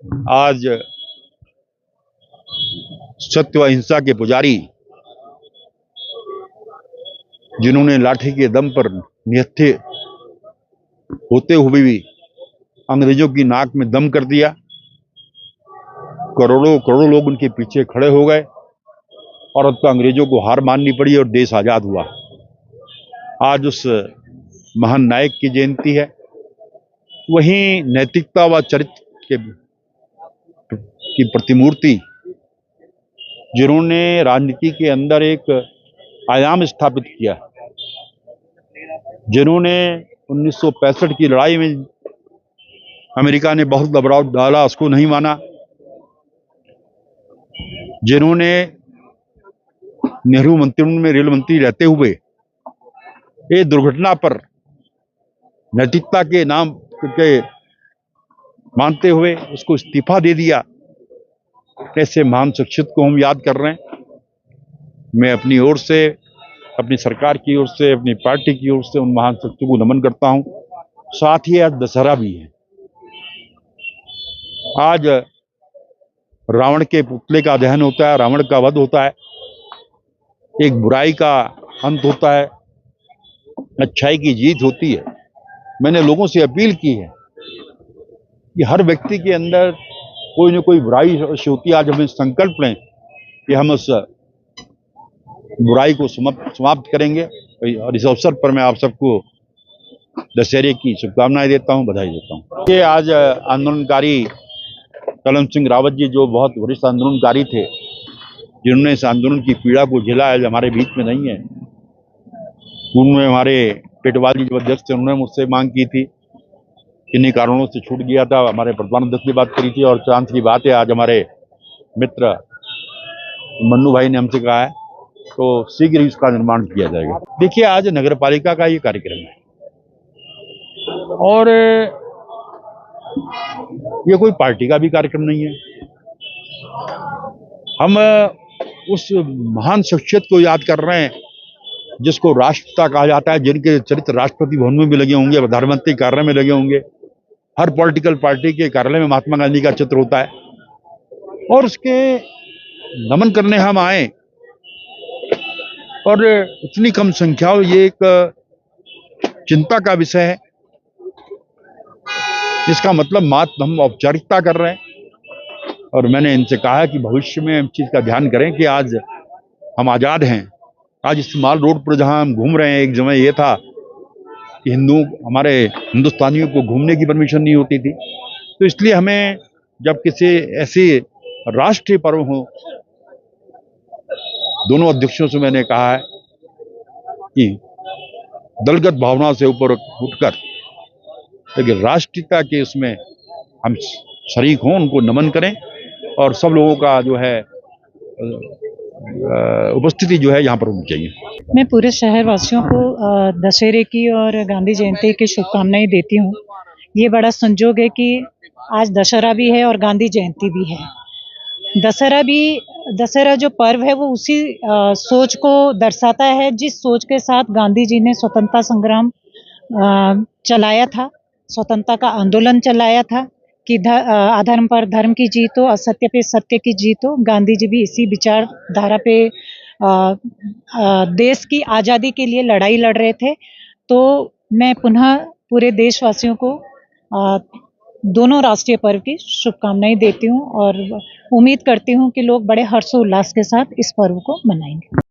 आज सत्य व अहिंसा के पुजारी, जिन्होंने लाठी के दम पर निहत्थे होते हुए भी अंग्रेजों की नाक में दम कर दिया, करोड़ों करोड़ों लोग उनके पीछे खड़े हो गए और अब तो अंग्रेजों को हार माननी पड़ी और देश आजाद हुआ। आज उस महान नायक की जयंती है। वहीं नैतिकता व चरित्र की प्रतिमूर्ति, जिन्होंने राजनीति के अंदर एक आयाम स्थापित किया, जिन्होंने 1965 की लड़ाई में अमेरिका ने बहुत दबाव डाला, उसको नहीं माना, जिन्होंने नेहरू मंत्रिमंडल में रेल मंत्री रहते हुए ये दुर्घटना पर नैतिकता के नाम के मानते हुए उसको इस्तीफा दे दिया, ऐसे महान शख्सियत को हम याद कर रहे हैं। मैं अपनी ओर से, अपनी सरकार की ओर से, अपनी पार्टी की ओर से उन महान शख्सियों को नमन करता हूं। साथ ही आज दशहरा भी है। आज रावण के पुतले का दहन होता है, रावण का वध होता है, एक बुराई का अंत होता है, अच्छाई की जीत होती है। मैंने लोगों से अपील की है कि हर व्यक्ति के अंदर कोई न कोई बुराई होती है। आज हमें संकल्प लें कि हम उस बुराई को समाप्त करेंगे। और इस अवसर पर मैं आप सबको दशहरे की शुभकामनाएं देता हूं, बधाई देता हूं। ये आज आंदोलनकारी कलम सिंह रावत जी, जो बहुत वरिष्ठ आंदोलनकारी थे, जिन्होंने इस आंदोलन की पीड़ा को झेला है, हमारे बीच में नहीं है। उनमें हमारे पेटवाल जी जो अध्यक्ष थे, उन्होंने मुझसे मांग की थी, किन्हीं कारणों से छूट गया था। हमारे प्रधान अध्यक्ष ने बात करी थी और चांस की बात है, आज हमारे मित्र मन्नू भाई ने हमसे कहा है, तो शीघ्र ही उसका निर्माण किया जाएगा। देखिए, आज नगर पालिका का ये कार्यक्रम है और ये कोई पार्टी का भी कार्यक्रम नहीं है। हम उस महान शख्सियत को याद कर रहे हैं जिसको राष्ट्रपिता कहा जाता है, जिनके चरित्र राष्ट्रपति भवन में भी लगे होंगे, प्रधानमंत्री कार्यालय में लगे होंगे, हर पॉलिटिकल पार्टी के कार्यालय में महात्मा गांधी का चित्र होता है और उसके नमन करने हम आए और इतनी कम संख्या, ये एक चिंता का विषय है। इसका मतलब मात्र हम औपचारिकता कर रहे हैं और मैंने इनसे कहा है कि भविष्य में हम चीज का ध्यान करें कि आज हम आजाद हैं। आज इस माल रोड पर जहां हम घूम रहे हैं, एक समय ये था कि हमारे हिंदुस्तानियों को घूमने की परमिशन नहीं होती थी। तो इसलिए हमें जब किसी ऐसे राष्ट्रीय पर्व हो, दोनों अध्यक्षों से मैंने कहा है कि दलगत भावना से ऊपर उठकर लेकिन राष्ट्रीयता के उसमें हम शरीक हों, उनको नमन करें और सब लोगों का जो है उपस्थिति जो है यहाँ पर होनी चाहिए। मैं पूरे शहर वासियों को दशहरे की और गांधी जयंती की शुभकामनाएं देती हूँ। ये बड़ा संजोग है कि आज दशहरा भी है और गांधी जयंती भी है। दशहरा जो पर्व है वो उसी सोच को दर्शाता है जिस सोच के साथ गांधी जी ने स्वतंत्रता संग्राम चलाया था, स्वतंत्रता का आंदोलन चलाया था कि अधर्म पर धर्म की जीत हो, असत्य पे सत्य की जीत हो। गांधी जी भी इसी विचारधारा पे देश की आज़ादी के लिए लड़ाई लड़ रहे थे। तो मैं पुनः पूरे देशवासियों को दोनों राष्ट्रीय पर्व की शुभकामनाएं देती हूँ और उम्मीद करती हूँ कि लोग बड़े हर्षोल्लास के साथ इस पर्व को मनाएंगे।